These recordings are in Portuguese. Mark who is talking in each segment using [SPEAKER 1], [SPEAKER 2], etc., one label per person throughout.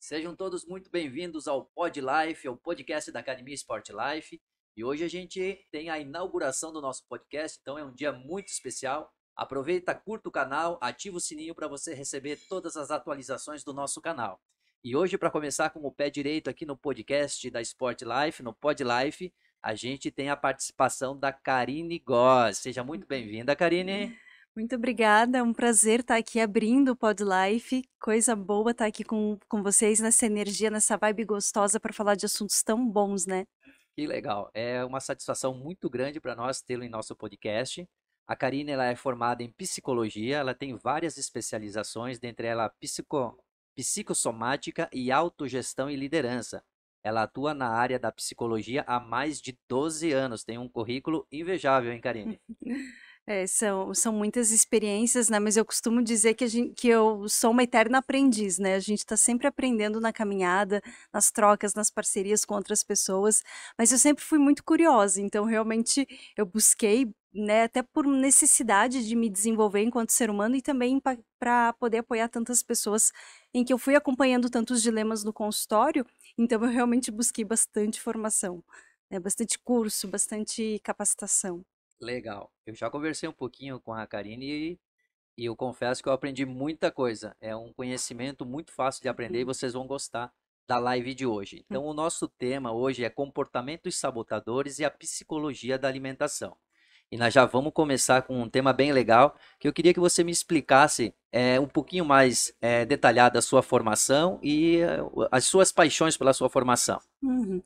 [SPEAKER 1] Sejam todos muito bem-vindos ao Pod Life, o podcast da Academia Sport Life. E hoje a gente tem a inauguração do nosso podcast, então é um dia muito especial. Aproveita, curta o canal, ativa o sininho para você receber todas as atualizações do nosso canal. E hoje, para começar com o pé direito aqui no podcast da Sport Life, no Pod Life, a gente tem a participação da Karine Góes. Seja muito bem-vinda, Karine.
[SPEAKER 2] Muito obrigada, é um prazer estar aqui abrindo o Pod Life. Coisa boa estar aqui com vocês nessa energia, nessa vibe gostosa para falar de assuntos tão bons, né?
[SPEAKER 1] Que legal. É uma satisfação muito grande para nós tê-lo em nosso podcast. A Karine, ela é formada em psicologia, ela tem várias especializações, dentre elas psicossomática e autogestão e liderança. Ela atua na área da psicologia há mais de 12 anos. Tem um currículo invejável, hein, Karine?
[SPEAKER 2] São muitas experiências, né? Mas eu costumo dizer que eu sou uma eterna aprendiz, né? A gente está sempre aprendendo na caminhada, nas trocas, nas parcerias com outras pessoas. Mas eu sempre fui muito curiosa, então realmente eu busquei, né? Até por necessidade de me desenvolver enquanto ser humano e também para poder apoiar tantas pessoas em que eu fui acompanhando tantos dilemas no consultório. Então eu realmente busquei bastante formação, né? Bastante curso, bastante capacitação.
[SPEAKER 1] Legal. Eu já conversei um pouquinho com a Karine e eu confesso que eu aprendi muita coisa. É um conhecimento muito fácil de aprender e vocês vão gostar da live de hoje. Então, o nosso tema hoje é comportamentos sabotadores e a psicologia da alimentação. E nós já vamos começar com um tema bem legal, que eu queria que você me explicasse um pouquinho mais detalhado a sua formação e as suas paixões pela sua formação.
[SPEAKER 2] Uhum.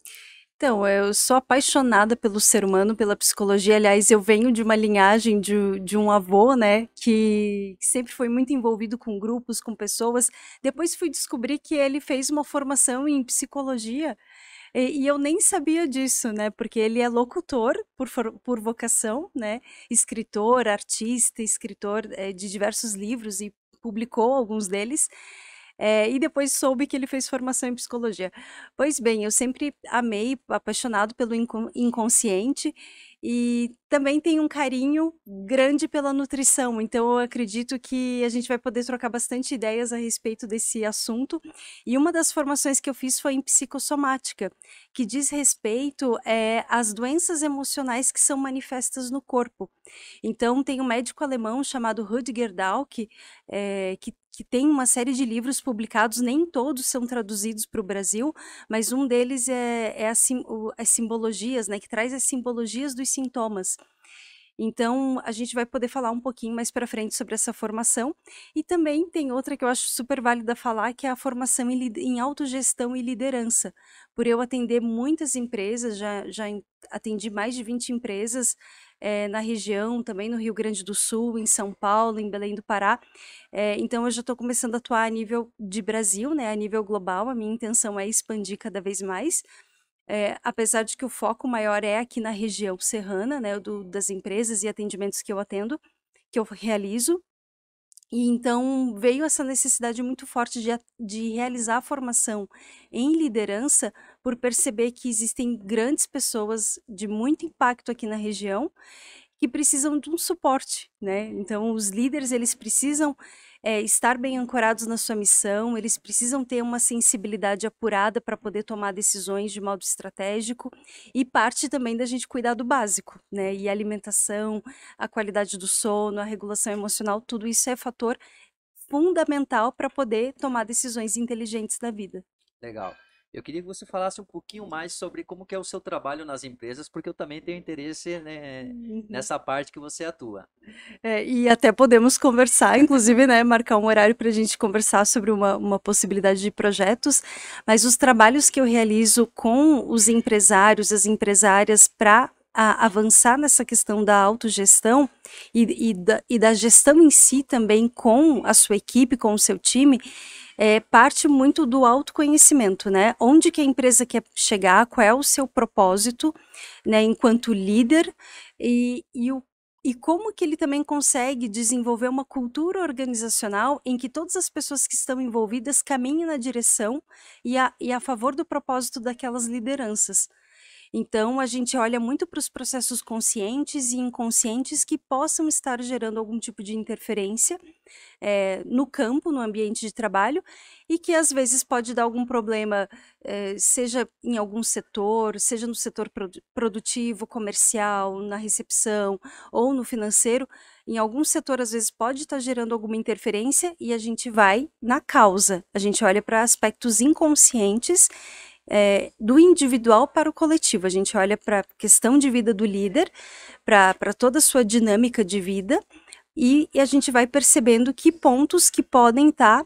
[SPEAKER 2] Então, eu sou apaixonada pelo ser humano, pela psicologia. Aliás, eu venho de uma linhagem de um avô, né, que sempre foi muito envolvido com grupos, com pessoas. Depois fui descobrir que ele fez uma formação em psicologia e eu nem sabia disso, né, porque ele é locutor por vocação, né, escritor, artista, escritor de diversos livros e publicou alguns deles. E depois soube que ele fez formação em psicologia. Pois bem, eu sempre amei, apaixonado pelo inconsciente e também tenho um carinho grande pela nutrição, então eu acredito que a gente vai poder trocar bastante ideias a respeito desse assunto. E uma das formações que eu fiz foi em psicossomática, que diz respeito às doenças emocionais que são manifestas no corpo. Então, tem um médico alemão chamado Rüdiger Dahlke, que tem uma série de livros publicados, nem todos são traduzidos para o Brasil, mas um deles é as simbologias, né, que traz as simbologias dos sintomas. Então, a gente vai poder falar um pouquinho mais para frente sobre essa formação. E também tem outra que eu acho super válida falar, que é a formação em autogestão e liderança. Por eu atender muitas empresas, atendi mais de 20 empresas na região, também no Rio Grande do Sul, em São Paulo, em Belém do Pará. Então, eu já estou começando a atuar a nível de Brasil, né, a nível global. A minha intenção é expandir cada vez mais. Apesar de que o foco maior é aqui na região serrana, né, das empresas e atendimentos que eu atendo, que eu realizo. E então veio essa necessidade muito forte de realizar a formação em liderança, por perceber que existem grandes pessoas de muito impacto aqui na região que precisam de um suporte, né? Então, os líderes, eles precisam estar bem ancorados na sua missão, eles precisam ter uma sensibilidade apurada para poder tomar decisões de modo estratégico, e parte também da gente cuidar do básico, né? E a alimentação, a qualidade do sono, a regulação emocional, tudo isso é fator fundamental para poder tomar decisões inteligentes na vida.
[SPEAKER 1] Legal. Eu queria que você falasse um pouquinho mais sobre como que é o seu trabalho nas empresas, porque eu também tenho interesse, né,
[SPEAKER 2] Uhum.
[SPEAKER 1] nessa parte que você atua.
[SPEAKER 2] E até podemos conversar, inclusive, né, marcar um horário para a gente conversar sobre uma possibilidade de projetos, mas os trabalhos que eu realizo com os empresários, as empresárias, para avançar nessa questão da autogestão e da gestão em si também com a sua equipe, com o seu time, parte muito do autoconhecimento, né? Onde que a empresa quer chegar, qual é o seu propósito, né, enquanto líder, e como que ele também consegue desenvolver uma cultura organizacional em que todas as pessoas que estão envolvidas caminhem na direção e a favor do propósito daquelas lideranças. Então, a gente olha muito para os processos conscientes e inconscientes que possam estar gerando algum tipo de interferência no campo, no ambiente de trabalho, e que às vezes pode dar algum problema, seja em algum setor, seja no setor produtivo, comercial, na recepção ou no financeiro. Em algum setor, às vezes, pode estar gerando alguma interferência e a gente vai na causa. A gente olha para aspectos inconscientes do individual para o coletivo. A gente olha para a questão de vida do líder, para toda a sua dinâmica de vida, e a gente vai percebendo que pontos que podem estar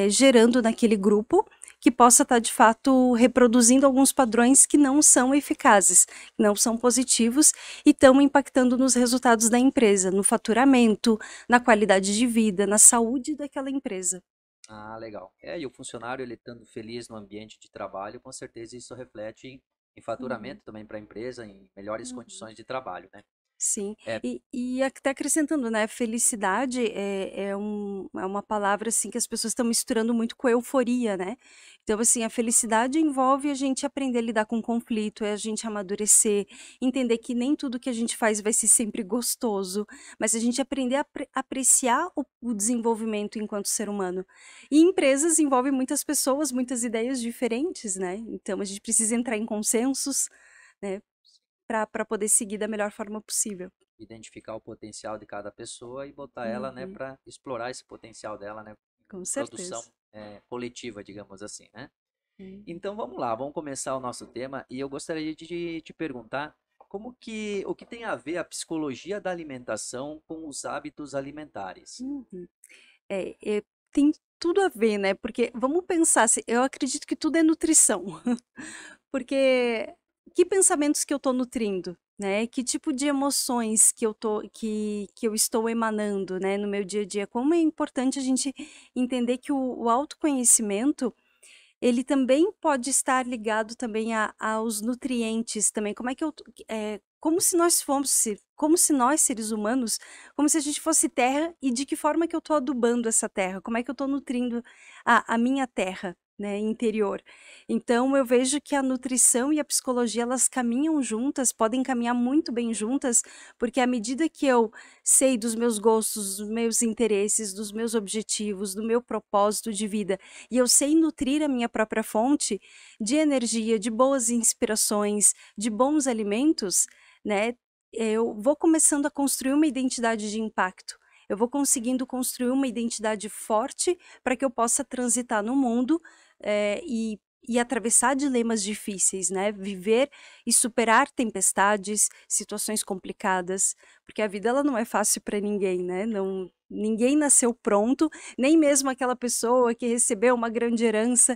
[SPEAKER 2] gerando naquele grupo, que possa estar de fato reproduzindo alguns padrões que não são eficazes, que não são positivos e estão impactando nos resultados da empresa, no faturamento, na qualidade de vida, na saúde daquela empresa.
[SPEAKER 1] Ah, legal. E o funcionário, ele estando feliz no ambiente de trabalho, com certeza isso reflete em
[SPEAKER 2] Uhum.
[SPEAKER 1] faturamento também para a empresa, em melhores
[SPEAKER 2] Uhum.
[SPEAKER 1] condições de trabalho, né?
[SPEAKER 2] Sim,
[SPEAKER 1] É,
[SPEAKER 2] e até acrescentando, né, felicidade é uma palavra, assim, que as pessoas estão misturando muito com euforia, né. Então, assim, a felicidade envolve a gente aprender a lidar com conflito, é a gente amadurecer, entender que nem tudo que a gente faz vai ser sempre gostoso, mas a gente aprender a apreciar o desenvolvimento enquanto ser humano. E empresas envolvem muitas pessoas, muitas ideias diferentes, né, então a gente precisa entrar em consensos, né, para poder seguir da melhor forma possível.
[SPEAKER 1] identificar o potencial de cada pessoa e botar ela, né,
[SPEAKER 2] Uhum,
[SPEAKER 1] para explorar esse potencial dela, né,
[SPEAKER 2] com
[SPEAKER 1] em produção
[SPEAKER 2] certeza.
[SPEAKER 1] coletiva, digamos assim, né?
[SPEAKER 2] Uhum.
[SPEAKER 1] Então vamos lá, vamos começar o nosso tema e eu gostaria de te perguntar o que tem a ver a psicologia da alimentação com os hábitos alimentares?
[SPEAKER 2] Uhum. Tem tudo a ver, né, porque vamos pensar, se eu acredito que tudo é nutrição, porque que pensamentos que eu estou nutrindo, né, que tipo de emoções que eu estou emanando, né, no meu dia a dia. Como é importante a gente entender que o autoconhecimento, ele também pode estar ligado também aos nutrientes também, como é que como se nós como se nós seres humanos, como se a gente fosse terra e de que forma que eu estou adubando essa terra, como é que eu estou nutrindo a minha terra, né, interior. Então eu vejo que a nutrição e a psicologia elas caminham juntas, podem caminhar muito bem juntas, porque à medida que eu sei dos meus gostos, dos meus interesses, dos meus objetivos, do meu propósito de vida, e eu sei nutrir a minha própria fonte de energia, de boas inspirações, de bons alimentos, né, eu vou começando a construir uma identidade de impacto. Eu vou conseguindo construir uma identidade forte para que eu possa transitar no mundo, e atravessar dilemas difíceis, né, viver e superar tempestades, situações complicadas, porque a vida ela não é fácil para ninguém, né, não ninguém nasceu pronto, nem mesmo aquela pessoa que recebeu uma grande herança,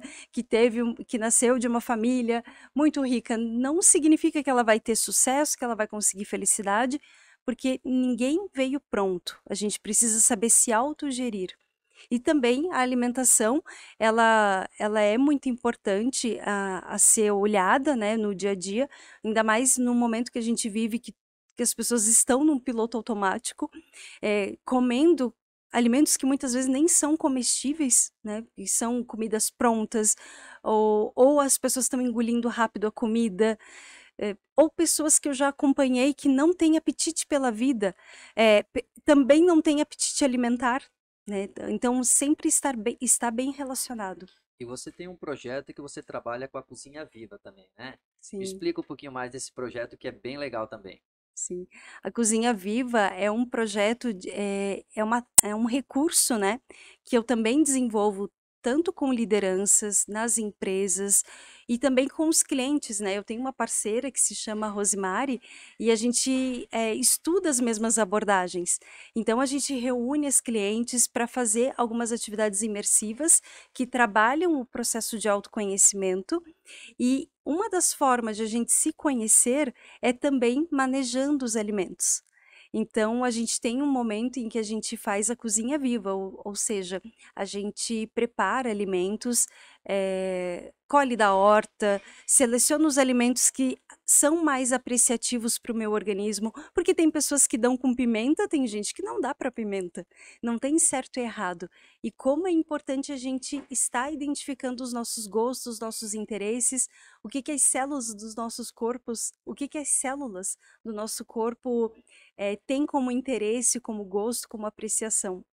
[SPEAKER 2] que nasceu de uma família muito rica, não significa que ela vai ter sucesso, que ela vai conseguir felicidade, porque ninguém veio pronto. A gente precisa saber se autogerir. E também a alimentação, ela é muito importante a ser olhada, né, no dia a dia, ainda mais no momento que a gente vive que as pessoas estão num piloto automático, comendo alimentos que muitas vezes nem são comestíveis, né, e são comidas prontas, ou as pessoas estão engolindo rápido a comida, ou pessoas que eu já acompanhei que não têm apetite pela vida, também não têm apetite alimentar, né, então sempre está bem relacionado.
[SPEAKER 1] E você tem um projeto que você trabalha com a cozinha viva também, né? Me
[SPEAKER 2] Sim.
[SPEAKER 1] explica um pouquinho mais desse projeto que é bem legal também.
[SPEAKER 2] Sim. A Cozinha Viva é um projeto é um recurso, né, que eu também desenvolvo tanto com lideranças, nas empresas e também com os clientes, né. Eu tenho uma parceira que se chama Rosemary e a gente, estuda as mesmas abordagens. Então a gente reúne as clientes para fazer algumas atividades imersivas que trabalham o processo de autoconhecimento e uma das formas de a gente se conhecer é também manejando os alimentos. Então, a gente tem um momento em que a gente faz a cozinha viva, ou seja, a gente prepara alimentos, colhe da horta, seleciono os alimentos que são mais apreciativos para o meu organismo, porque tem pessoas que dão com pimenta, tem gente que não dá para pimenta, não tem certo e errado. E como é importante a gente estar identificando os nossos gostos, nossos interesses, o que que as células dos nossos corpos, o que que as células do nosso corpo têm como interesse, como gosto, como apreciação.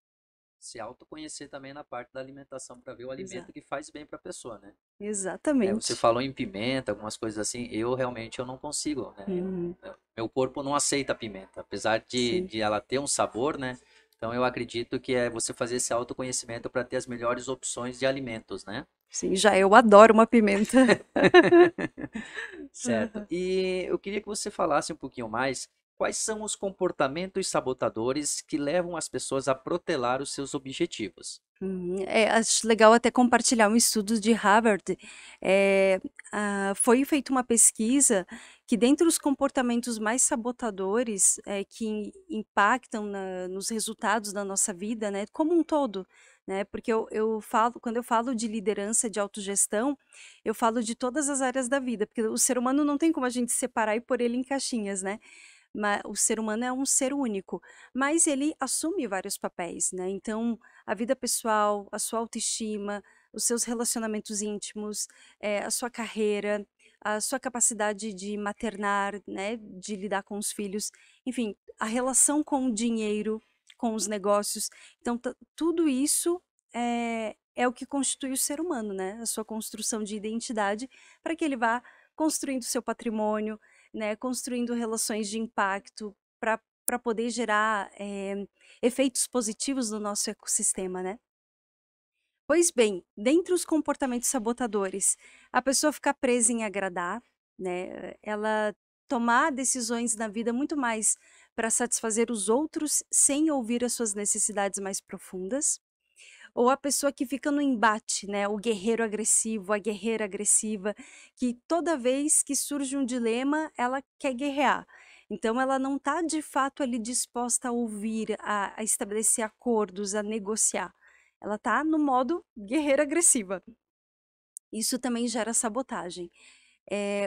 [SPEAKER 1] Se autoconhecer também na parte da alimentação para ver o alimento
[SPEAKER 2] Exato.
[SPEAKER 1] que faz bem para a pessoa, né? Você
[SPEAKER 2] Exatamente.
[SPEAKER 1] falou em pimenta, algumas coisas assim, eu realmente eu não consigo, né?
[SPEAKER 2] Uhum.
[SPEAKER 1] Meu corpo não aceita a pimenta, apesar
[SPEAKER 2] Sim.
[SPEAKER 1] de ela ter um sabor, né? Então eu acredito que é você fazer esse autoconhecimento para ter as melhores opções de alimentos, né?
[SPEAKER 2] Sim, já eu adoro uma pimenta.
[SPEAKER 1] Certo. E eu queria que você falasse um pouquinho mais quais são os comportamentos sabotadores que levam as pessoas a protelar os seus objetivos.
[SPEAKER 2] Acho legal até compartilhar um estudo de Harvard. Eh, Foi feita uma pesquisa que, dentre os comportamentos mais sabotadores, que impactam nos resultados da nossa vida, né, como um todo, né, porque eu falo, quando eu falo de liderança, de autogestão, eu falo de todas as áreas da vida, porque o ser humano não tem como a gente separar e pôr ele em caixinhas, né? O ser humano é um ser único, mas ele assume vários papéis, né? Então, a vida pessoal, a sua autoestima, os seus relacionamentos íntimos, a sua carreira, a sua capacidade de maternar, né? De lidar com os filhos, enfim, a relação com o dinheiro, com os negócios. Então, tudo isso é o que constitui o ser humano, né? A sua construção de identidade para que ele vá construindo seu patrimônio, né, construindo relações de impacto para poder gerar efeitos positivos no nosso ecossistema, né? Pois bem, dentre os comportamentos sabotadores, a pessoa ficar presa em agradar, né? Ela tomar decisões na vida muito mais para satisfazer os outros sem ouvir as suas necessidades mais profundas. Ou a pessoa que fica no embate, né, o guerreiro agressivo, a guerreira agressiva, que toda vez que surge um dilema, ela quer guerrear. Então ela não está de fato ali disposta a ouvir, a estabelecer acordos, a negociar. Ela está no modo guerreira agressiva. Isso também gera sabotagem.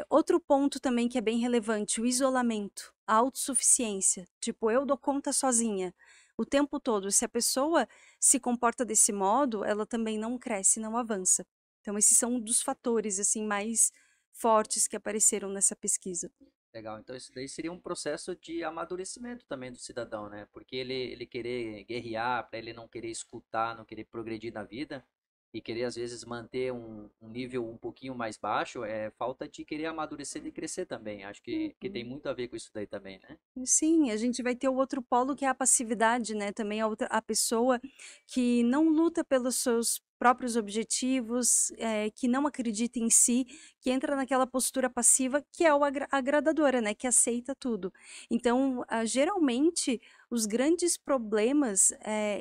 [SPEAKER 2] Outro ponto também que é bem relevante, o isolamento, a autossuficiência. Tipo, eu dou conta sozinha o tempo todo. Se a pessoa se comporta desse modo, ela também não cresce, não avança. Então, esses são um dos fatores assim mais fortes que apareceram nessa pesquisa.
[SPEAKER 1] Legal, então isso daí seria um processo de amadurecimento também do cidadão, né? Porque ele querer guerrear, para ele não querer escutar, não querer progredir na vida e querer às vezes manter um nível um pouquinho mais baixo, é falta de querer amadurecer e crescer também. Acho que tem
[SPEAKER 2] Uhum.
[SPEAKER 1] muito a ver com isso daí também, né?
[SPEAKER 2] Sim, a gente vai ter o outro polo que é a passividade, né? Também a pessoa que não luta pelos seus próprios objetivos, que não acredita em si, que entra naquela postura passiva que é o agradadora, né? Que aceita tudo. Então, geralmente, os grandes problemas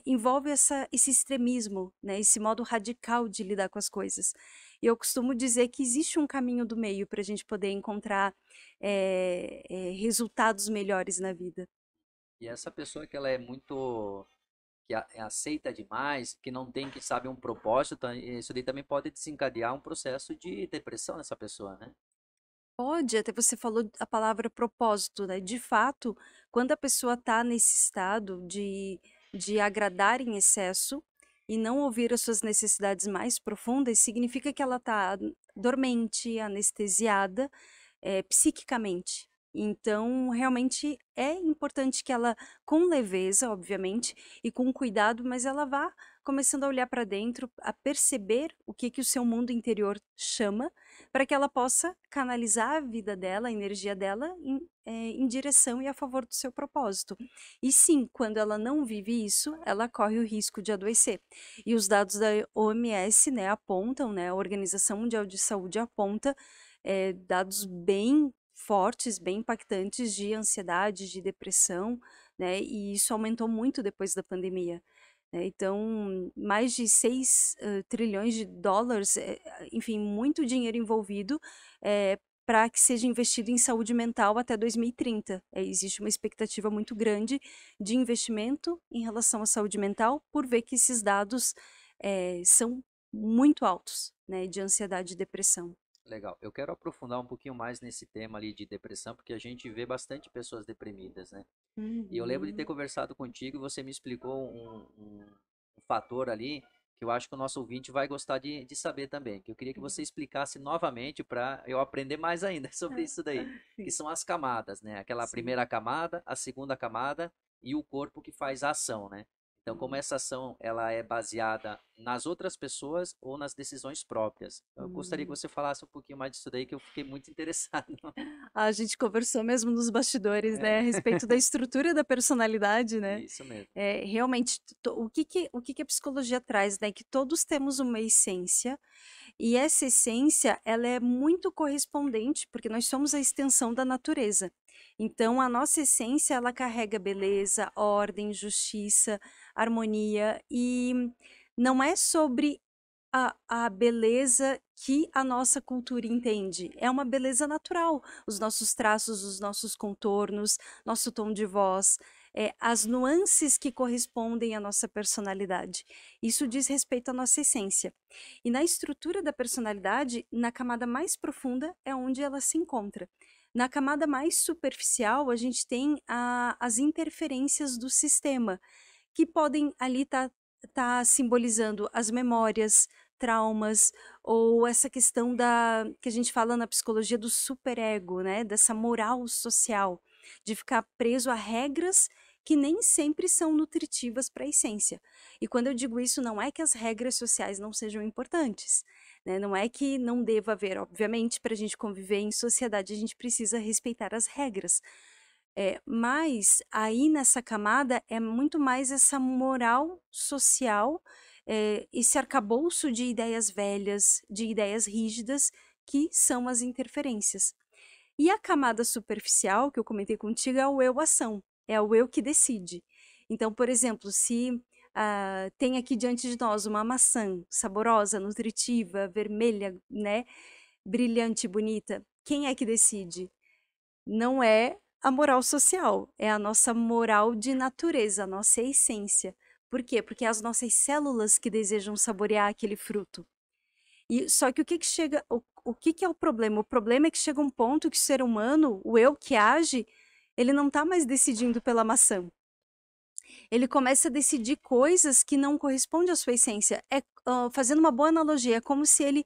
[SPEAKER 2] envolvem esse extremismo, né? Esse modo radical de lidar com as coisas. E eu costumo dizer que existe um caminho do meio para a gente poder encontrar resultados melhores na vida.
[SPEAKER 1] E essa pessoa que ela é muito aceita demais, que não tem, que sabe, um propósito, isso daí também pode desencadear um processo de depressão nessa pessoa, né?
[SPEAKER 2] Pode, até você falou a palavra propósito, né? De fato, quando a pessoa está nesse estado de agradar em excesso e não ouvir as suas necessidades mais profundas, significa que ela está dormente, anestesiada, psiquicamente. Então, realmente é importante que ela, com leveza, obviamente, e com cuidado, mas ela vá começando a olhar para dentro, a perceber o que que o seu mundo interior chama, para que ela possa canalizar a vida dela, a energia dela, em direção e a favor do seu propósito. E sim, quando ela não vive isso, ela corre o risco de adoecer. E os dados da OMS, né, apontam, né, a Organização Mundial de Saúde aponta dados bem fortes, bem impactantes de ansiedade, de depressão, né? E isso aumentou muito depois da pandemia, né? Então, mais de 6 trilhões de dólares, enfim, muito dinheiro envolvido para que seja investido em saúde mental até 2030. Existe uma expectativa muito grande de investimento em relação à saúde mental, por ver que esses dados são muito altos, né, de ansiedade e depressão.
[SPEAKER 1] Legal. Eu quero aprofundar um pouquinho mais nesse tema ali de depressão, porque a gente vê bastante pessoas deprimidas, né? E eu lembro de ter
[SPEAKER 2] Uhum.
[SPEAKER 1] conversado contigo e você me explicou um fator ali que eu acho que o nosso ouvinte vai gostar de saber também. Que eu queria que você explicasse novamente para eu aprender mais ainda sobre isso daí, que
[SPEAKER 2] Sim.
[SPEAKER 1] são as camadas, né? Aquela
[SPEAKER 2] Sim.
[SPEAKER 1] primeira camada, a segunda camada e o corpo que faz a ação, né? Então, como
[SPEAKER 2] Hum.
[SPEAKER 1] essa ação ela é baseada nas outras pessoas ou nas decisões próprias. Então, eu gostaria que
[SPEAKER 2] Hum.
[SPEAKER 1] você falasse um pouquinho mais disso daí, que eu fiquei muito interessado.
[SPEAKER 2] A gente conversou mesmo nos bastidores, né, a
[SPEAKER 1] É,
[SPEAKER 2] respeito da estrutura da personalidade, né?
[SPEAKER 1] isso mesmo.
[SPEAKER 2] Realmente, o que a psicologia traz, né? Que todos temos uma essência, e essa essência, ela é muito correspondente, porque nós somos a extensão da natureza. Então, a nossa essência, ela carrega beleza, ordem, justiça, harmonia, e não é sobre a beleza que a nossa cultura entende. É uma beleza natural. Os nossos traços, os nossos contornos, nosso tom de voz, as nuances que correspondem à nossa personalidade. Isso diz respeito à nossa essência. E na estrutura da personalidade, na camada mais profunda, é onde ela se encontra. Na camada mais superficial, a gente tem as interferências do sistema, que podem ali tá simbolizando as memórias, traumas, ou essa questão que a gente fala na psicologia do superego, né, dessa moral social, de ficar preso a regras que nem sempre são nutritivas para a essência. E quando eu digo isso, não é que as regras sociais não sejam importantes, né? Não é que não deva haver, obviamente, para a gente conviver em sociedade, a gente precisa respeitar as regras, mas aí nessa camada é muito mais essa moral social, esse arcabouço de ideias velhas, de ideias rígidas, que são as interferências. E a camada superficial, que eu comentei contigo, é o eu-ação, é o eu que decide. Então, por exemplo, se tem aqui diante de nós uma maçã saborosa, nutritiva, vermelha, né, brilhante, bonita, quem é que decide? Não é a moral social, é a nossa moral de natureza, a nossa essência. Por quê? Porque é as nossas células que desejam saborear aquele fruto. E só que o que é o problema? O problema é que chega um ponto que o ser humano, o eu que age, ele não está mais decidindo pela maçã. Ele começa a decidir coisas que não correspondem à sua essência. Fazendo uma boa analogia, é como se ele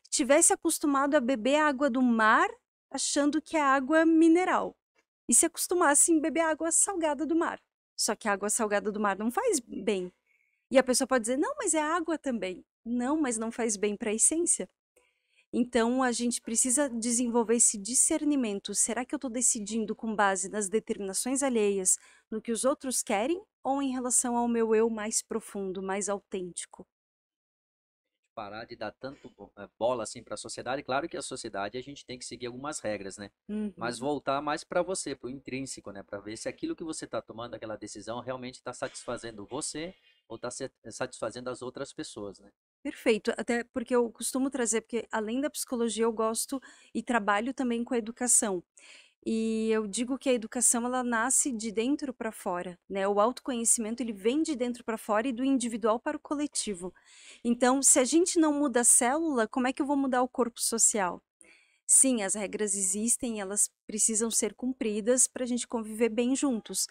[SPEAKER 2] tivesse acostumado a beber a água do mar, achando que é água mineral, e se acostumasse em beber água salgada do mar. Só que a água salgada do mar não faz bem. E a pessoa pode dizer: não, mas é água também. Não, mas não faz bem para a essência. Então, a gente precisa desenvolver esse discernimento. Será que eu estou decidindo com base nas determinações alheias, no que os outros querem, ou em relação ao meu eu mais profundo, mais autêntico?
[SPEAKER 1] Parar de dar tanto bola assim para a sociedade. Claro que a sociedade a gente tem que seguir algumas regras, né? Mas
[SPEAKER 2] Uhum.
[SPEAKER 1] voltar mais para você, para o intrínseco, né? Para ver se aquilo que você está tomando, aquela decisão, realmente está satisfazendo você ou está satisfazendo as outras pessoas, né?
[SPEAKER 2] Perfeito, até porque eu costumo trazer, porque além da psicologia eu gosto e trabalho também com a educação. E eu digo que a educação ela nasce de dentro para fora, né? O autoconhecimento ele vem de dentro para fora e do individual para o coletivo. Então, se a gente não muda a célula, como é que eu vou mudar o corpo social? Sim, as regras existem, elas precisam ser cumpridas para a gente conviver bem juntos.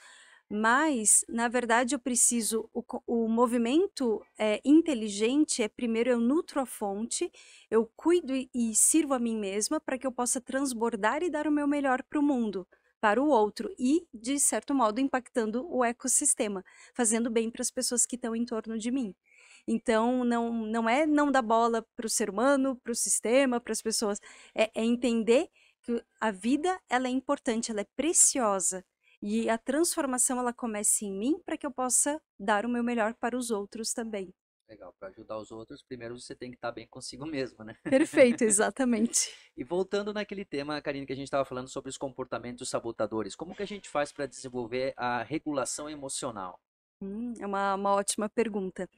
[SPEAKER 2] Mas, na verdade, eu preciso. O movimento inteligente é primeiro eu nutro a fonte, eu cuido e sirvo a mim mesma para que eu possa transbordar e dar o meu melhor para o mundo, para o outro, e, de certo modo, impactando o ecossistema, fazendo bem para as pessoas que estão em torno de mim. Então, não é não dar bola para o ser humano, para o sistema, para as pessoas, é entender que a vida ela é importante, ela é preciosa. E a transformação ela começa em mim para que eu possa dar o meu melhor para os outros também.
[SPEAKER 1] Legal, para ajudar os outros, primeiro você tem que estar bem consigo mesmo, né?
[SPEAKER 2] Perfeito, exatamente.
[SPEAKER 1] E voltando naquele tema, Karine, que a gente estava falando sobre os comportamentos sabotadores, como que a gente faz para desenvolver a regulação emocional?
[SPEAKER 2] É uma ótima pergunta.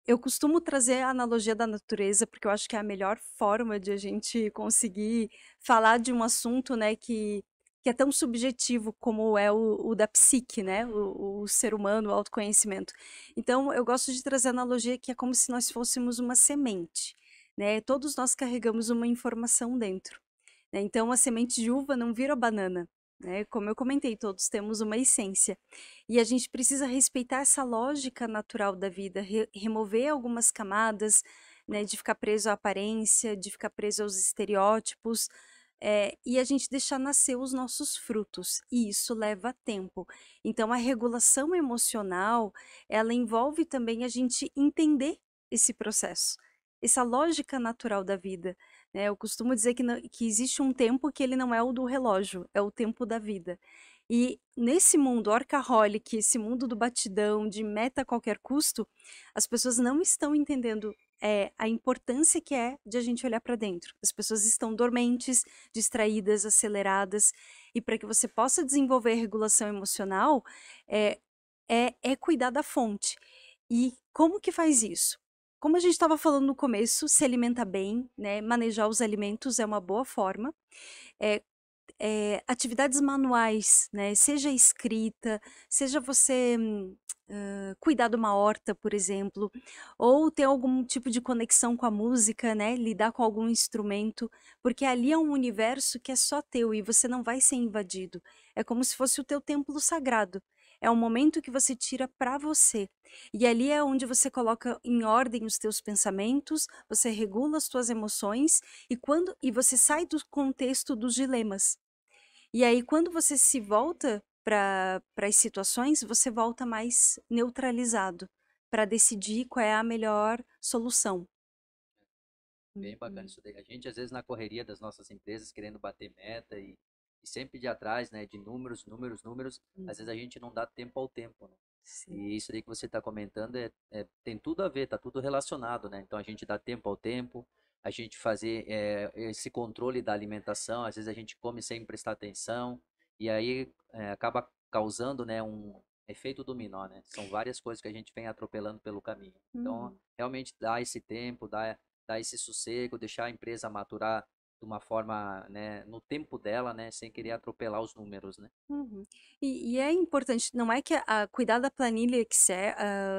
[SPEAKER 2] Eu costumo trazer a analogia da natureza, porque eu acho que é a melhor forma de a gente conseguir falar de um assunto, né, que que é tão subjetivo como é o da psique, né? O ser humano, o autoconhecimento. Então, eu gosto de trazer a analogia que é como se nós fôssemos uma semente, né? Todos nós carregamos uma informação dentro, né? Então, a semente de uva não vira banana, né? Como eu comentei, todos temos uma essência. E a gente precisa respeitar essa lógica natural da vida, remover algumas camadas, né, de ficar preso à aparência, de ficar preso aos estereótipos, e a gente deixar nascer os nossos frutos, e isso leva tempo. Então, a regulação emocional, ela envolve também a gente entender esse processo, essa lógica natural da vida, né? Eu costumo dizer que existe um tempo que ele não é o do relógio, é o tempo da vida. E nesse mundo workaholic, esse mundo do batidão, de meta a qualquer custo, as pessoas não estão entendendo a importância que é de a gente olhar para dentro. As pessoas estão dormentes, distraídas, aceleradas, e para que você possa desenvolver regulação emocional, é, é cuidar da fonte. E como que faz isso? Como a gente estava falando no começo, se alimentar bem, né? Manejar os alimentos é uma boa forma. É, atividades manuais, né, seja escrita, seja você cuidar de uma horta, por exemplo, ou ter algum tipo de conexão com a música, né, lidar com algum instrumento, porque ali é um universo que é só teu e você não vai ser invadido. É como se fosse o teu templo sagrado. É um momento que você tira para você. E ali é onde você coloca em ordem os teus pensamentos, você regula as tuas emoções e você sai do contexto dos dilemas. E aí, quando você se volta para as situações, você volta mais neutralizado para decidir qual é a melhor solução.
[SPEAKER 1] Bem bacana
[SPEAKER 2] Uhum.
[SPEAKER 1] isso daí. A gente, às vezes, na correria das nossas empresas, querendo bater meta e sempre de atrás, né, de números, números, números, às vezes a
[SPEAKER 2] Uhum.
[SPEAKER 1] gente não dá tempo ao tempo, né?
[SPEAKER 2] Sim.
[SPEAKER 1] E isso daí que você está comentando tem tudo a ver, tá tudo relacionado, né? Então a gente dá tempo ao tempo, a gente fazer esse controle da alimentação, às vezes a gente come sem prestar atenção, e aí acaba causando, né, um efeito dominó, né? São várias coisas que a gente vem atropelando pelo caminho. Então,
[SPEAKER 2] Uhum.
[SPEAKER 1] realmente dá esse tempo, dar esse sossego, deixar a empresa maturar de uma forma, né, no tempo dela, né, sem querer atropelar os números, né?
[SPEAKER 2] Uhum. E é importante, não é que cuidar da planilha Excel,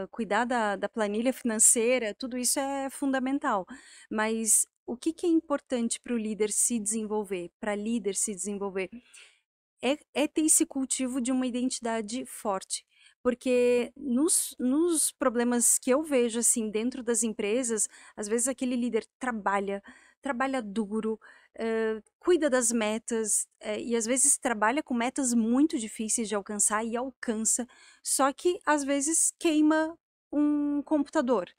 [SPEAKER 2] cuidar da planilha financeira, tudo isso é fundamental, mas o que é importante para o líder se desenvolver, para líder se desenvolver? É ter esse cultivo de uma identidade forte, porque nos problemas que eu vejo, assim, dentro das empresas, às vezes aquele líder trabalha duro, cuida das metas, e às vezes trabalha com metas muito difíceis de alcançar e alcança, só que às vezes queima um computador,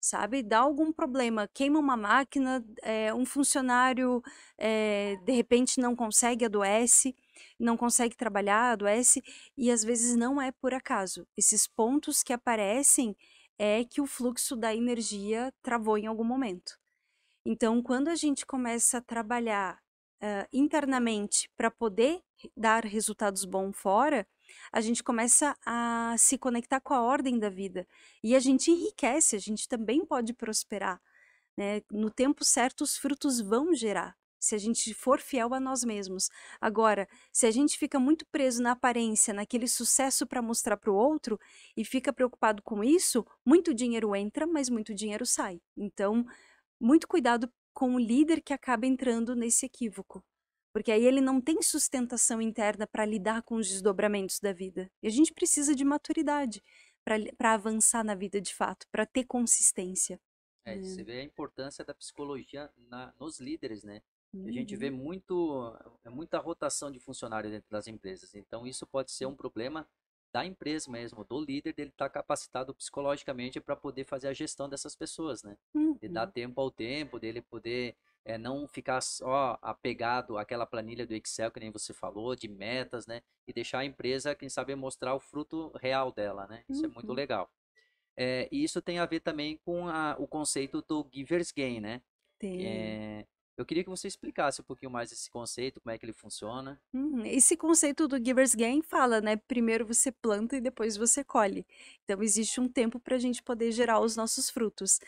[SPEAKER 2] sabe, dá algum problema, queima uma máquina, um funcionário, de repente não consegue, adoece, não consegue trabalhar, adoece, e às vezes não é por acaso. Esses pontos que aparecem é que o fluxo da energia travou em algum momento. Então, quando a gente começa a trabalhar internamente para poder dar resultados bons fora, a gente começa a se conectar com a ordem da vida e a gente enriquece, a gente também pode prosperar, né? No tempo certo, os frutos vão gerar, se a gente for fiel a nós mesmos. Agora, se a gente fica muito preso na aparência, naquele sucesso para mostrar para o outro e fica preocupado com isso, muito dinheiro entra, mas muito dinheiro sai. Então, muito cuidado com o líder que acaba entrando nesse equívoco, porque aí ele não tem sustentação interna para lidar com os desdobramentos da vida. E a gente precisa de maturidade para avançar na vida de fato, para ter consistência.
[SPEAKER 1] Você
[SPEAKER 2] É.
[SPEAKER 1] vê a importância da psicologia nos líderes, né? A gente vê
[SPEAKER 2] Uhum.
[SPEAKER 1] muita rotação de funcionário dentro das empresas. Então, isso pode ser um problema da empresa mesmo, do líder, dele estar capacitado psicologicamente para poder fazer a gestão dessas pessoas, né? De dar
[SPEAKER 2] Uhum.
[SPEAKER 1] tempo ao tempo, dele poder não ficar só apegado àquela planilha do Excel, que nem você falou, de metas, né? E deixar a empresa, quem sabe, mostrar o fruto real dela, né? Isso é muito
[SPEAKER 2] Uhum.
[SPEAKER 1] legal. E isso tem a ver também com o conceito do giver's gain, né?
[SPEAKER 2] Tem.
[SPEAKER 1] É, eu queria que você explicasse um pouquinho mais esse conceito, como é que ele funciona.
[SPEAKER 2] Uhum. Esse conceito do Giver's Gain fala, né? Primeiro você planta e depois você colhe. Então existe um tempo para a gente poder gerar os nossos frutos.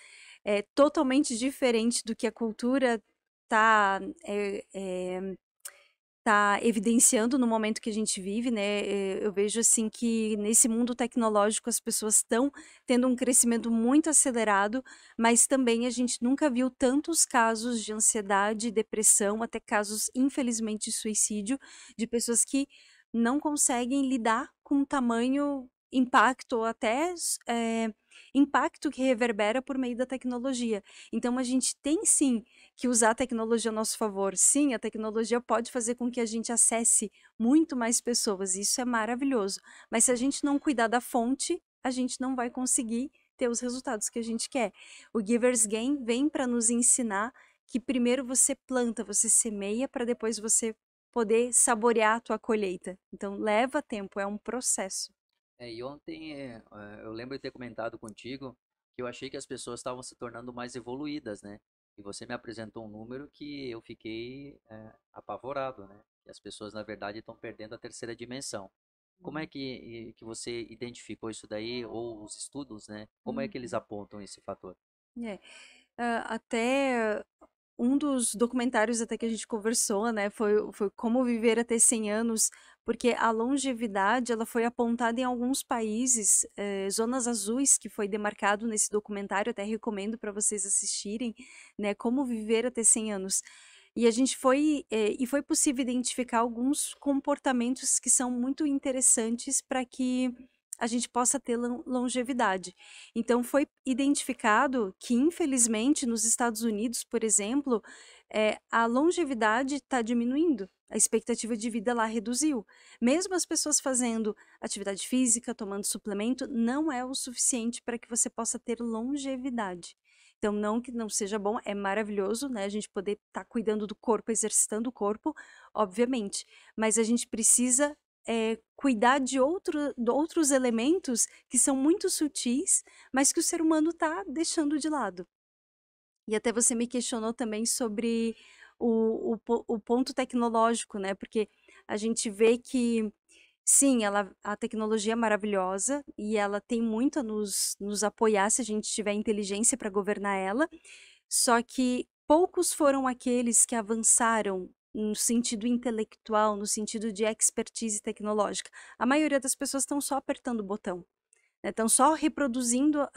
[SPEAKER 2] É totalmente diferente do que a cultura tá tá evidenciando no momento que a gente vive, né, eu vejo, assim, que nesse mundo tecnológico as pessoas estão tendo um crescimento muito acelerado, mas também a gente nunca viu tantos casos de ansiedade, depressão, até casos, infelizmente, de suicídio, de pessoas que não conseguem lidar com tamanho impacto ou até impacto que reverbera por meio da tecnologia. Então a gente tem sim que usar a tecnologia a nosso favor. Sim, a tecnologia pode fazer com que a gente acesse muito mais pessoas, isso é maravilhoso. Mas se a gente não cuidar da fonte, a gente não vai conseguir ter os resultados que a gente quer. O Giver's Gain vem para nos ensinar que primeiro você planta, você semeia, para depois você poder saborear a tua colheita. Então leva tempo, é um processo.
[SPEAKER 1] E ontem eu lembro de ter comentado contigo que eu achei que as pessoas estavam se tornando mais evoluídas, né? E você me apresentou um número que eu fiquei apavorado, né? Que as pessoas, na verdade, estão perdendo a terceira dimensão. Como é que você identificou isso daí, ou os estudos, né? Como é que eles
[SPEAKER 2] Uhum.
[SPEAKER 1] apontam esse fator?
[SPEAKER 2] É. Até um dos documentários até que a gente conversou, né, foi Como Viver até 100 anos, porque a longevidade, ela foi apontada em alguns países, zonas azuis que foi demarcado nesse documentário, até recomendo para vocês assistirem, né, Como Viver até 100 anos. E a gente foi possível identificar alguns comportamentos que são muito interessantes para que a gente possa ter longevidade. Então foi identificado que, infelizmente, nos Estados Unidos, por exemplo, a longevidade está diminuindo. A expectativa de vida lá reduziu. Mesmo as pessoas fazendo atividade física, tomando suplemento, não é o suficiente para que você possa ter longevidade. Então, não que não seja bom, é maravilhoso, né? A gente poder estar cuidando do corpo, exercitando o corpo, obviamente. Mas a gente precisa cuidar de outros elementos que são muito sutis, mas que o ser humano está deixando de lado. E até você me questionou também sobre o ponto tecnológico, né? Porque a gente vê que, sim, a tecnologia é maravilhosa e ela tem muito a nos apoiar se a gente tiver inteligência para governar ela, só que poucos foram aqueles que avançaram no sentido intelectual, no sentido de expertise tecnológica. A maioria das pessoas estão só apertando o botão, né, estão só reproduzindo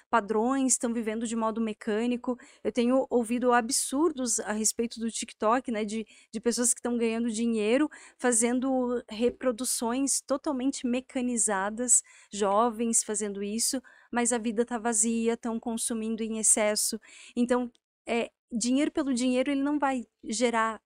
[SPEAKER 2] padrões, estão vivendo de modo mecânico. Eu tenho ouvido absurdos a respeito do TikTok, né, de pessoas que estão ganhando dinheiro fazendo reproduções totalmente mecanizadas, jovens fazendo isso, mas a vida está vazia, estão consumindo em excesso. Então, dinheiro pelo dinheiro, ele não vai gerar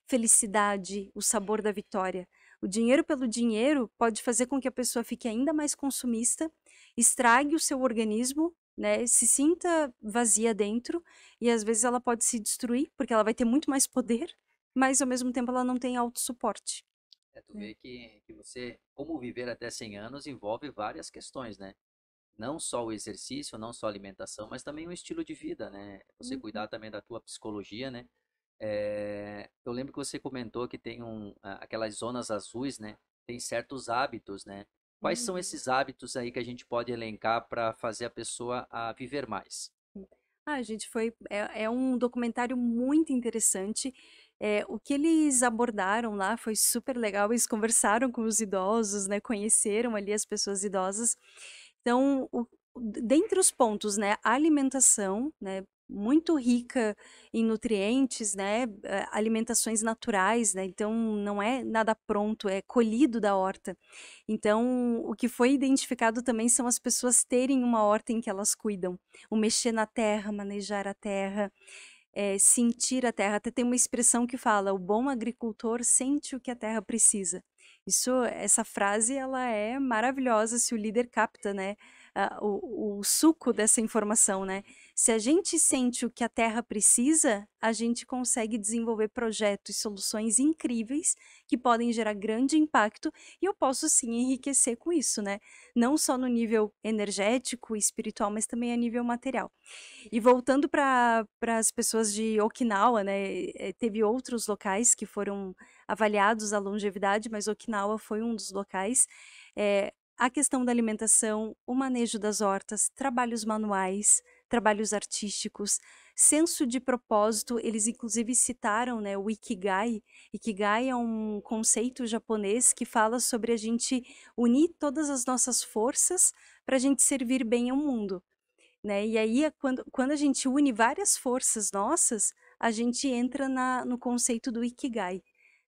[SPEAKER 2] felicidade, o sabor da vitória. O dinheiro pelo dinheiro pode fazer com que a pessoa fique ainda mais consumista, estrague o seu organismo, né, se sinta vazia dentro e às vezes ela pode se destruir, porque ela vai ter muito mais poder, mas ao mesmo tempo ela não tem autossuporte,
[SPEAKER 1] Tu
[SPEAKER 2] né.
[SPEAKER 1] vê que você, como viver até 100 anos, envolve várias questões, né? Não só o exercício, não só a alimentação, mas também o estilo de vida, né? Você
[SPEAKER 2] Uhum,
[SPEAKER 1] cuidar também da tua psicologia, né? Eu lembro que você comentou que tem aquelas zonas azuis, né? Tem certos hábitos, né? Quais são
[SPEAKER 2] uhum.
[SPEAKER 1] esses hábitos aí que a gente pode elencar para fazer a pessoa a viver mais?
[SPEAKER 2] Gente, é um documentário muito interessante. O que eles abordaram lá foi super legal. Eles conversaram com os idosos, né? Conheceram ali as pessoas idosas. Então, dentre os pontos, né? A alimentação, né? Muito rica em nutrientes, né? Alimentações naturais, né? Então, não é nada pronto, é colhido da horta. Então, o que foi identificado também são as pessoas terem uma horta em que elas cuidam, o mexer na terra, manejar a terra, sentir a terra. Até tem uma expressão que fala: "O bom agricultor sente o que a terra precisa". Essa frase ela é maravilhosa se o líder capta, né, o suco dessa informação, né. Se a gente sente o que a terra precisa, a gente consegue desenvolver projetos, soluções incríveis que podem gerar grande impacto e eu posso sim enriquecer com isso, né. Não só no nível energético e espiritual, mas também a nível material. E voltando para as pessoas de Okinawa, né, teve outros locais que foram avaliados a longevidade, mas Okinawa foi um dos locais. A questão da alimentação, o manejo das hortas, trabalhos manuais, trabalhos artísticos, senso de propósito. Eles inclusive citaram, né, o Ikigai. Ikigai é um conceito japonês que fala sobre a gente unir todas as nossas forças para a gente servir bem ao mundo, né? E aí, quando a gente une várias forças nossas, a gente entra no conceito do Ikigai,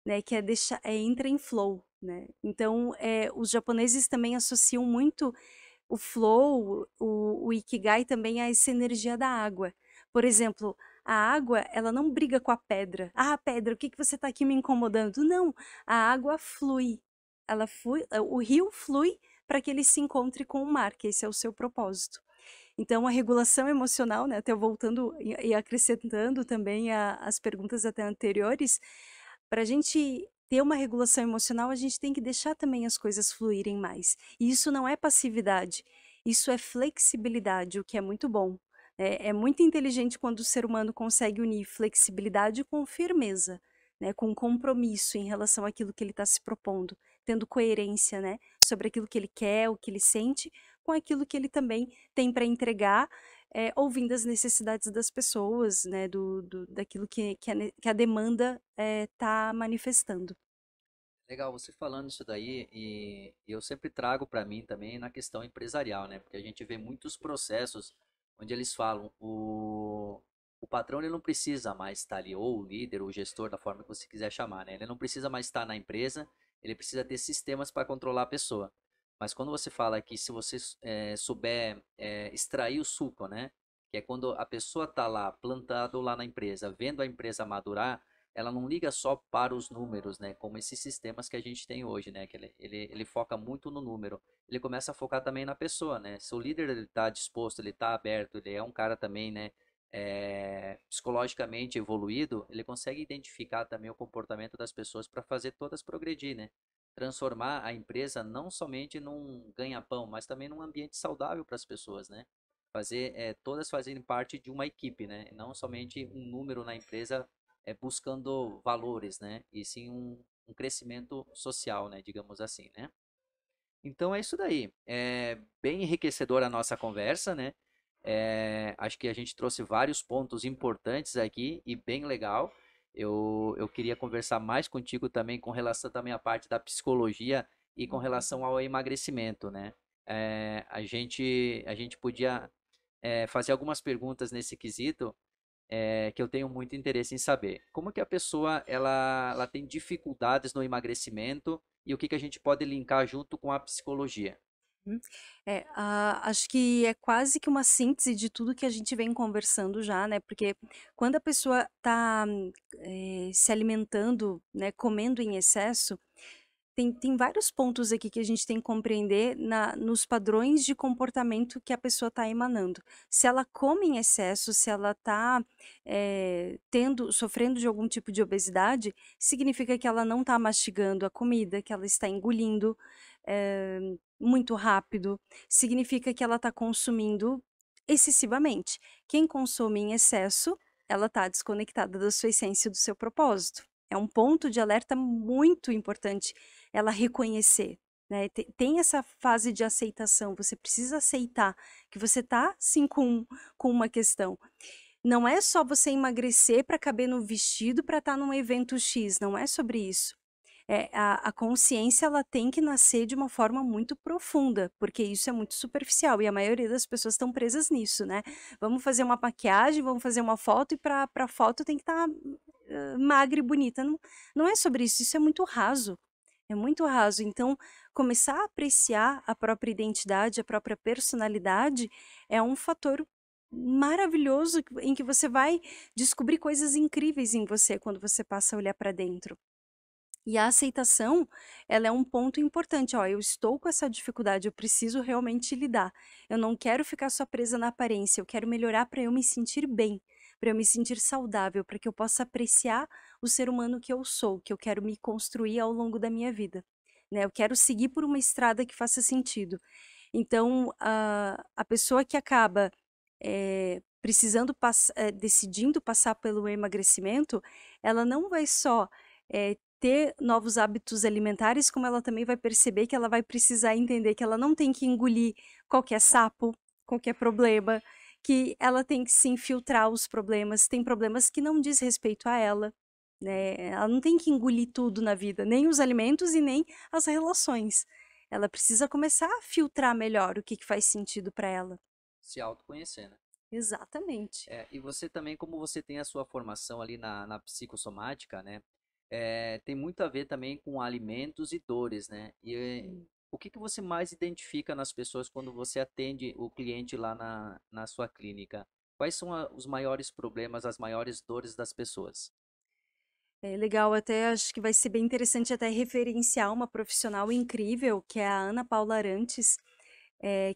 [SPEAKER 2] né? Que é entra em flow, né? Então, os japoneses também associam muito o flow, o Ikigai também a essa energia da água. Por exemplo, a água, ela não briga com a pedra. Ah, pedra, o que que você está aqui me incomodando? Não, a água flui. O rio flui para que ele se encontre com o mar, que esse é o seu propósito. Então, a regulação emocional, né, até voltando e acrescentando também as perguntas até anteriores, para a gente ter uma regulação emocional, a gente tem que deixar também as coisas fluírem mais. E isso não é passividade, isso é flexibilidade, o que é muito bom. É muito inteligente quando o ser humano consegue unir flexibilidade com firmeza, né, com compromisso em relação àquilo que ele está se propondo, tendo coerência, né, sobre aquilo que ele quer, o que ele sente, com aquilo que ele também tem para entregar, ouvindo as necessidades das pessoas, né, daquilo que a demanda está manifestando.
[SPEAKER 1] Legal, você falando isso daí, e eu sempre trago para mim também na questão empresarial, né? Porque a gente vê muitos processos onde eles falam o patrão ele não precisa mais estar ali, ou o líder, ou o gestor, da forma que você quiser chamar, né? Ele não precisa mais estar na empresa, ele precisa ter sistemas para controlar a pessoa. Mas quando você fala que se você souber extrair o suco, né? Que é quando a pessoa está lá, plantado lá na empresa, vendo a empresa madurar, ela não liga só para os números, né? Como esses sistemas que a gente tem hoje, né? Que ele foca muito no número. Ele começa a focar também na pessoa, né? Se o líder está disposto, ele está aberto, ele é um cara também, né? Psicologicamente evoluído, ele consegue identificar também o comportamento das pessoas para fazer todas progredir, né? Transformar a empresa não somente num ganha-pão, mas também num ambiente saudável para as pessoas, né? Fazer todas fazerem parte de uma equipe, né? Não somente um número na empresa buscando valores, né? E sim um crescimento social, né? Digamos assim, né? Então é isso daí. É bem enriquecedora a nossa conversa, né? Acho que a gente trouxe vários pontos importantes aqui e bem legal. Eu queria conversar mais contigo também com relação também à parte da psicologia e com relação ao emagrecimento, né? A gente podia fazer algumas perguntas nesse quesito que eu tenho muito interesse em saber. Como que a pessoa ela tem dificuldades no emagrecimento e o que que a gente pode linkar junto com a psicologia?
[SPEAKER 2] Hum. Acho que é quase que uma síntese de tudo que a gente vem conversando já, né? Porque quando a pessoa está se alimentando, né, comendo em excesso, tem vários pontos aqui que a gente tem que compreender nos padrões de comportamento que a pessoa está emanando. Se ela come em excesso, se ela está sofrendo de algum tipo de obesidade, significa que ela não está mastigando a comida, que ela está engolindo muito rápido, significa que ela está consumindo excessivamente. Quem consome em excesso, ela está desconectada da sua essência e do seu propósito. É um ponto de alerta muito importante ela reconhecer, né? Tem essa fase de aceitação, você precisa aceitar que você tá sim com uma questão. Não é só você emagrecer para caber no vestido para estar num evento X, não é sobre isso. A consciência ela tem que nascer de uma forma muito profunda, porque isso é muito superficial e a maioria das pessoas estão presas nisso, né? Vamos fazer uma maquiagem, vamos fazer uma foto e para foto tem que estar magra e bonita. Não, não é sobre isso, isso é muito raso. É muito raso. Então, começar a apreciar a própria identidade, a própria personalidade, é um fator maravilhoso em que você vai descobrir coisas incríveis em você quando você passa a olhar para dentro. E a aceitação, ela é um ponto importante. Ó, eu estou com essa dificuldade, eu preciso realmente lidar. Eu não quero ficar só presa na aparência, eu quero melhorar para eu me sentir bem, para eu me sentir saudável, para que eu possa apreciar o ser humano que eu sou, que eu quero me construir ao longo da minha vida. Né? Eu quero seguir por uma estrada que faça sentido. Então, a pessoa que acaba decidindo passar pelo emagrecimento, ela não vai só ter novos hábitos alimentares, como ela também vai perceber que ela vai precisar entender que ela não tem que engolir qualquer sapo, qualquer problema, que ela tem que sim filtrar os problemas, tem problemas que não diz respeito a ela, né? Ela não tem que engolir tudo na vida, nem os alimentos e nem as relações. Ela precisa começar a filtrar melhor o que que faz sentido para ela.
[SPEAKER 1] Se autoconhecer, né?
[SPEAKER 2] Exatamente.
[SPEAKER 1] E você também, como você tem a sua formação ali na psicossomática, né? Tem muito a ver também com alimentos e dores, né?
[SPEAKER 2] Hum.
[SPEAKER 1] O que que você mais identifica nas pessoas quando você atende o cliente lá na sua clínica? Quais são os maiores problemas, as maiores dores das pessoas?
[SPEAKER 2] É legal, até acho que vai ser bem interessante até referenciar uma profissional incrível, que é a Ana Paula Arantes,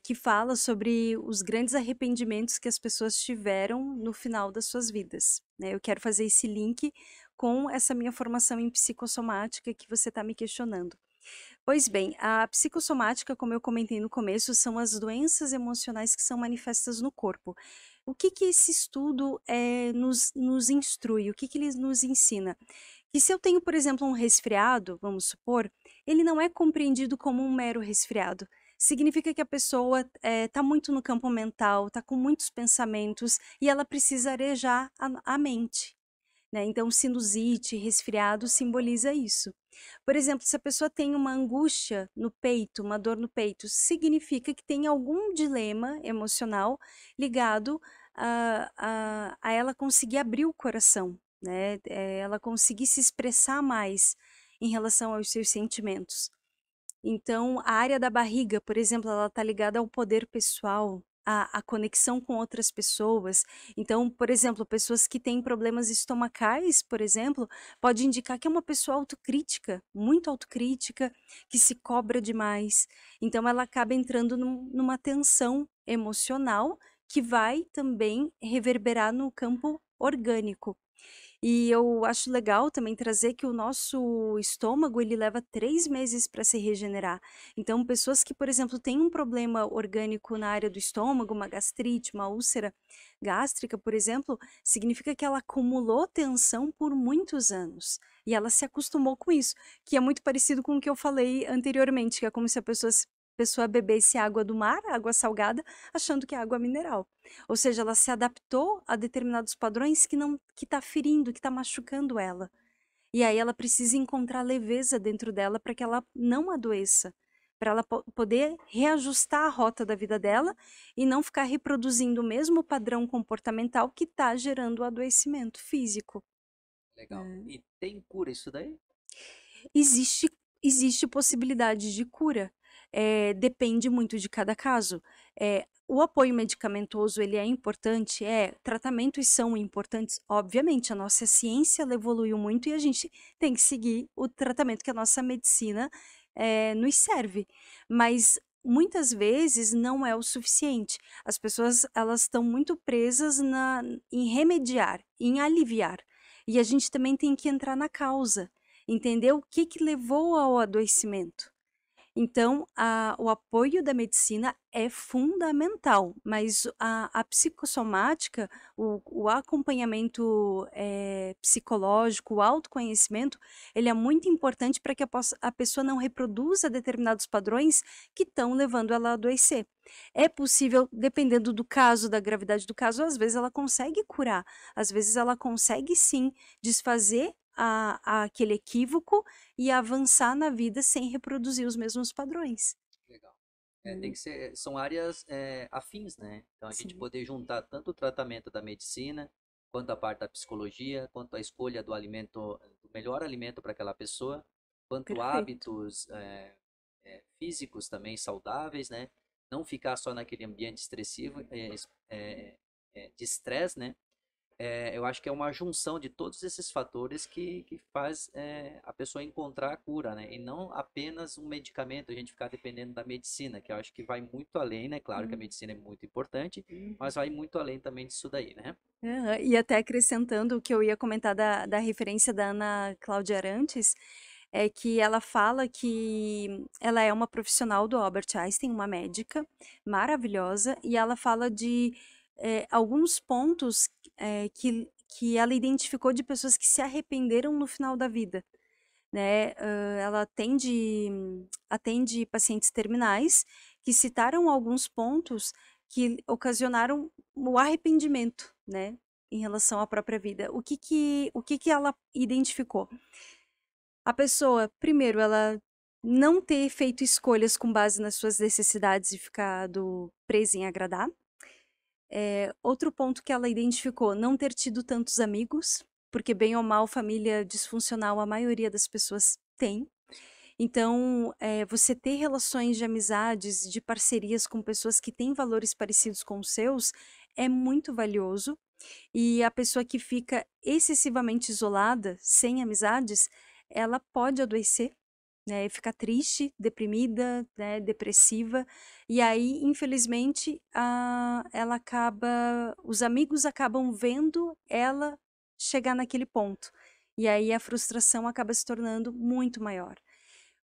[SPEAKER 2] que fala sobre os grandes arrependimentos que as pessoas tiveram no final das suas vidas, né. Eu quero fazer esse link com essa minha formação em psicossomática que você está me questionando. Pois bem, a psicossomática, como eu comentei no começo, são as doenças emocionais que são manifestas no corpo. O que que esse estudo, nos instrui? O que que ele nos ensina? Que se eu tenho, por exemplo, um resfriado, vamos supor, ele não é compreendido como um mero resfriado. Significa que a pessoa está muito no campo mental, está com muitos pensamentos e ela precisa arejar a mente, né? Então, sinusite, resfriado simboliza isso. Por exemplo, se a pessoa tem uma angústia no peito, uma dor no peito, significa que tem algum dilema emocional ligado a ela conseguir abrir o coração, né? Ela conseguir se expressar mais em relação aos seus sentimentos. Então, a área da barriga, por exemplo, ela está ligada ao poder pessoal, à conexão com outras pessoas. Então, por exemplo, pessoas que têm problemas estomacais, por exemplo, pode indicar que é uma pessoa autocrítica, muito autocrítica, que se cobra demais. Então, ela acaba entrando numa tensão emocional que vai também reverberar no campo orgânico. E eu acho legal também trazer que o nosso estômago, ele leva 3 meses para se regenerar. Então, pessoas que, por exemplo, têm um problema orgânico na área do estômago, uma gastrite, uma úlcera gástrica, por exemplo, significa que ela acumulou tensão por muitos anos. E ela se acostumou com isso, que é muito parecido com o que eu falei anteriormente, que é como se a pessoa bebesse água do mar, água salgada, achando que é água mineral. Ou seja, ela se adaptou a determinados padrões que está ferindo, que está machucando ela. E aí ela precisa encontrar leveza dentro dela para que ela não adoeça, para ela poder reajustar a rota da vida dela e não ficar reproduzindo o mesmo padrão comportamental que está gerando o adoecimento físico.
[SPEAKER 1] Legal. E tem cura isso daí?
[SPEAKER 2] Existe existe possibilidade de cura, depende muito de cada caso. O apoio medicamentoso, ele é importante? É. Tratamentos são importantes? Obviamente, a nossa ciência, ela evoluiu muito e a gente tem que seguir o tratamento que a nossa medicina, nos serve. Mas, muitas vezes, não é o suficiente. As pessoas, elas estão muito presas em remediar, em aliviar. E a gente também tem que entrar na causa. Entender o que que levou ao adoecimento. Então, o apoio da medicina é fundamental, mas a psicossomática, o acompanhamento psicológico, o autoconhecimento, ele é muito importante para que a pessoa não reproduza determinados padrões que estão levando ela a adoecer. É possível, dependendo do caso, da gravidade do caso, às vezes ela consegue curar, às vezes ela consegue sim desfazer aquele equívoco e avançar na vida sem reproduzir os mesmos padrões.
[SPEAKER 1] Legal. Tem que ser, são áreas afins, né? Então a gente
[SPEAKER 2] Sim,
[SPEAKER 1] poder juntar tanto o tratamento da medicina, quanto a parte da psicologia, quanto a escolha do alimento, do melhor alimento para aquela pessoa, quanto
[SPEAKER 2] perfeito.
[SPEAKER 1] hábitos físicos também saudáveis, né? Não ficar só naquele ambiente estressivo, de estresse, né? Eu acho que é uma junção de todos esses fatores que faz a pessoa encontrar a cura, né? E não apenas um medicamento, a gente ficar dependendo da medicina, que eu acho que vai muito além, né? Claro que a
[SPEAKER 2] Hum,
[SPEAKER 1] medicina é muito importante,
[SPEAKER 2] uhum.
[SPEAKER 1] mas vai muito além também disso daí, né?
[SPEAKER 2] Aham. E até acrescentando o que eu ia comentar da referência da Ana Cláudia Arantes, é que ela fala que ela é uma profissional do Albert Einstein, uma médica maravilhosa, e ela fala de alguns pontos que ela identificou de pessoas que se arrependeram no final da vida, né? Ela atende pacientes terminais que citaram alguns pontos que ocasionaram o arrependimento, né, em relação à própria vida. O que que ela identificou? A pessoa, primeiro, ela não ter feito escolhas com base nas suas necessidades e ficado presa em agradar. Outro ponto que ela identificou, não ter tido tantos amigos, porque bem ou mal, família disfuncional a maioria das pessoas tem. Então, você ter relações de amizades, de parcerias com pessoas que têm valores parecidos com os seus, é muito valioso. E a pessoa que fica excessivamente isolada, sem amizades, ela pode adoecer, né, ficar triste, deprimida, né, depressiva, e aí, infelizmente, ela acaba, os amigos acabam vendo ela chegar naquele ponto, e aí a frustração acaba se tornando muito maior.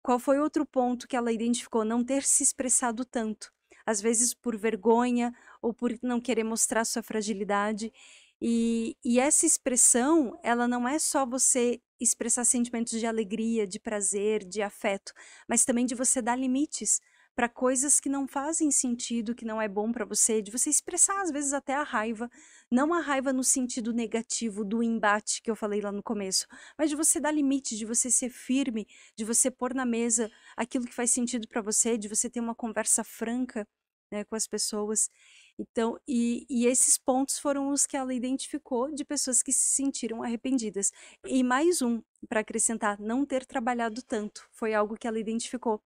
[SPEAKER 2] Qual foi outro ponto que ela identificou? Não ter se expressado tanto, às vezes por vergonha ou por não querer mostrar sua fragilidade. E essa expressão, ela não é só você expressar sentimentos de alegria, de prazer, de afeto, mas também de você dar limites para coisas que não fazem sentido, que não é bom para você, de você expressar às vezes até a raiva, não a raiva no sentido negativo do embate que eu falei lá no começo, mas de você dar limite, de você ser firme, de você pôr na mesa aquilo que faz sentido para você, de você ter uma conversa franca, né, com as pessoas. Então, e esses pontos foram os que ela identificou de pessoas que se sentiram arrependidas. E mais um, para acrescentar, não ter trabalhado tanto, foi algo que ela identificou.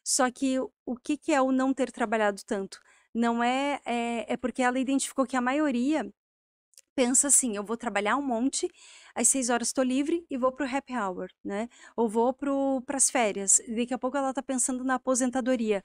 [SPEAKER 2] Só que o que que é o não ter trabalhado tanto? Não é porque ela identificou que a maioria pensa assim: eu vou trabalhar um monte, às 6 horas estou livre e vou para o happy hour, né? Ou vou para as férias. Daqui a pouco ela está pensando na aposentadoria.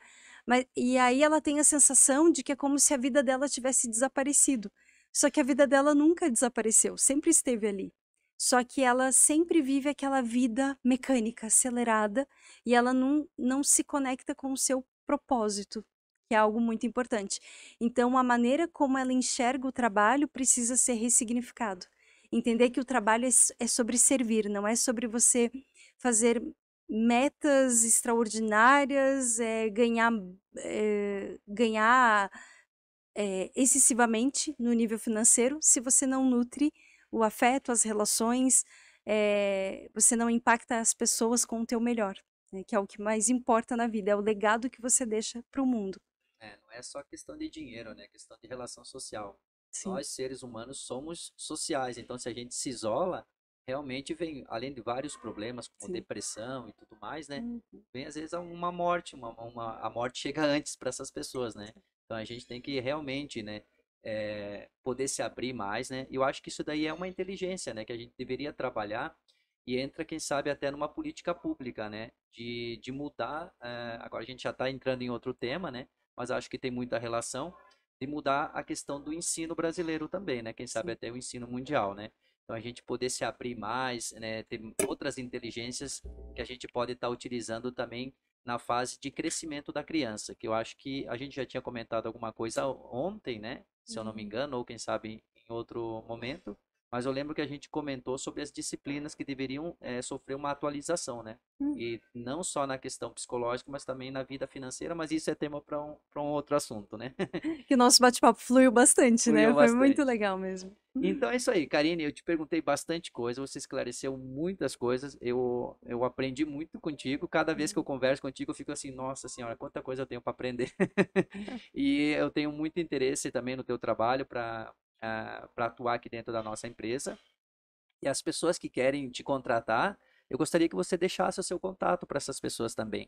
[SPEAKER 2] E aí ela tem a sensação de que é como se a vida dela tivesse desaparecido. Só que a vida dela nunca desapareceu, sempre esteve ali. Só que ela sempre vive aquela vida mecânica, acelerada, e ela não se conecta com o seu propósito, que é algo muito importante. Então, a maneira como ela enxerga o trabalho precisa ser ressignificado. Entender que o trabalho é sobre servir, não é sobre você fazer metas extraordinárias, ganhar excessivamente no nível financeiro, se você não nutre o afeto, as relações, você não impacta as pessoas com o teu melhor, né, que é o que mais importa na vida, é o legado que você deixa para o mundo.
[SPEAKER 1] Não é só questão de dinheiro, né? É questão de relação social.
[SPEAKER 2] Sim.
[SPEAKER 1] Nós, seres humanos, somos sociais, então se a gente se isola, realmente vem, além de vários problemas, como
[SPEAKER 2] Sim.
[SPEAKER 1] depressão e tudo mais, né?
[SPEAKER 2] Uhum.
[SPEAKER 1] Vem às vezes uma morte, a morte chega antes para essas pessoas, né? Então a gente tem que realmente, né, poder se abrir mais, né? E eu acho que isso daí é uma inteligência, né, que a gente deveria trabalhar e entra, quem sabe, até numa política pública, né, de mudar. Agora a gente já está entrando em outro tema, né? Mas acho que tem muita relação de mudar a questão do ensino brasileiro também, né? Quem sabe
[SPEAKER 2] Sim.
[SPEAKER 1] até o ensino mundial, né? Então a gente poder se abrir mais, né? Ter outras inteligências que a gente pode estar utilizando também na fase de crescimento da criança, que eu acho que a gente já tinha comentado alguma coisa ontem, né? Se eu não me
[SPEAKER 2] Uhum.
[SPEAKER 1] engano, ou quem sabe em outro momento, mas eu lembro que a gente comentou sobre as disciplinas que deveriam sofrer uma atualização, né?
[SPEAKER 2] Uhum.
[SPEAKER 1] E não só na questão psicológica, mas também na vida financeira, mas isso é tema para um outro assunto, né?
[SPEAKER 2] Que o nosso bate-papo fluiu bastante, né?
[SPEAKER 1] Fluiu
[SPEAKER 2] Foi muito
[SPEAKER 1] bastante.
[SPEAKER 2] legal mesmo.
[SPEAKER 1] Então é isso aí, Karine, eu te perguntei bastante coisa, você esclareceu muitas coisas, eu aprendi muito contigo, cada vez que eu converso contigo eu fico assim, nossa senhora, quanta coisa eu tenho para aprender. E eu tenho muito interesse também no teu trabalho para atuar aqui dentro da nossa empresa. E as pessoas que querem te contratar, eu gostaria que você deixasse o seu contato para essas pessoas também.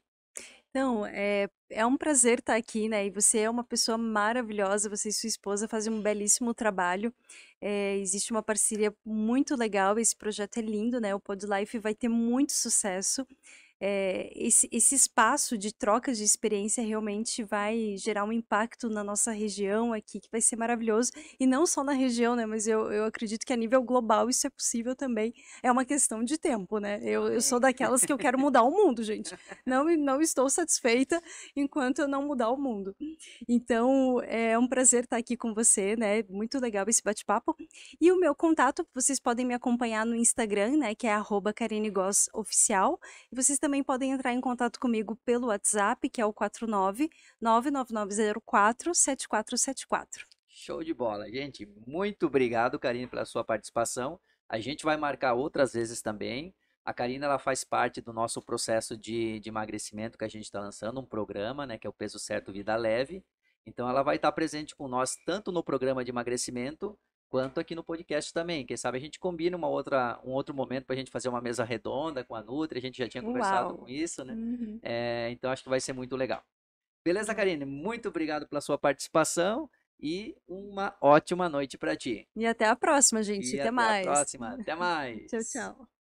[SPEAKER 2] Então, é um prazer estar aqui, né? E você é uma pessoa maravilhosa, você e sua esposa fazem um belíssimo trabalho. Existe uma parceria muito legal, esse projeto é lindo, né? O Podlife vai ter muito sucesso. Esse espaço de troca de experiência realmente vai gerar um impacto na nossa região aqui, que vai ser maravilhoso. E não só na região, né? Mas eu acredito que a nível global isso é possível também. É uma questão de tempo, né? Eu sou
[SPEAKER 1] Amém.
[SPEAKER 2] daquelas que eu quero mudar o mundo, gente. Não estou satisfeita enquanto eu não mudar o mundo. Então, é um prazer estar aqui com você, né? Muito legal esse bate-papo. E o meu contato, vocês podem me acompanhar no Instagram, né? Que é @KarineGossOficial. E vocês também podem entrar em contato comigo pelo WhatsApp, que é o 49 99904 7474.
[SPEAKER 1] Show de bola, gente. Muito obrigado, Karine, pela sua participação. A gente vai marcar outras vezes também. A Karina, ela faz parte do nosso processo de emagrecimento que a gente está lançando, um programa, né, que é o Peso Certo Vida Leve. Então, ela vai estar presente com nós tanto no programa de emagrecimento quanto aqui no podcast também. Quem sabe a gente combina um outro momento para a gente fazer uma mesa redonda com a Nutri. A gente já tinha conversado com
[SPEAKER 2] Uau!
[SPEAKER 1] isso, né?
[SPEAKER 2] Uhum.
[SPEAKER 1] Então, acho que vai ser muito legal. Beleza, Karine? Muito obrigado pela sua participação e uma ótima noite para ti.
[SPEAKER 2] E até a próxima, gente.
[SPEAKER 1] E
[SPEAKER 2] Até
[SPEAKER 1] até a
[SPEAKER 2] mais.
[SPEAKER 1] próxima. Até
[SPEAKER 2] Tchau,
[SPEAKER 1] mais.
[SPEAKER 2] tchau.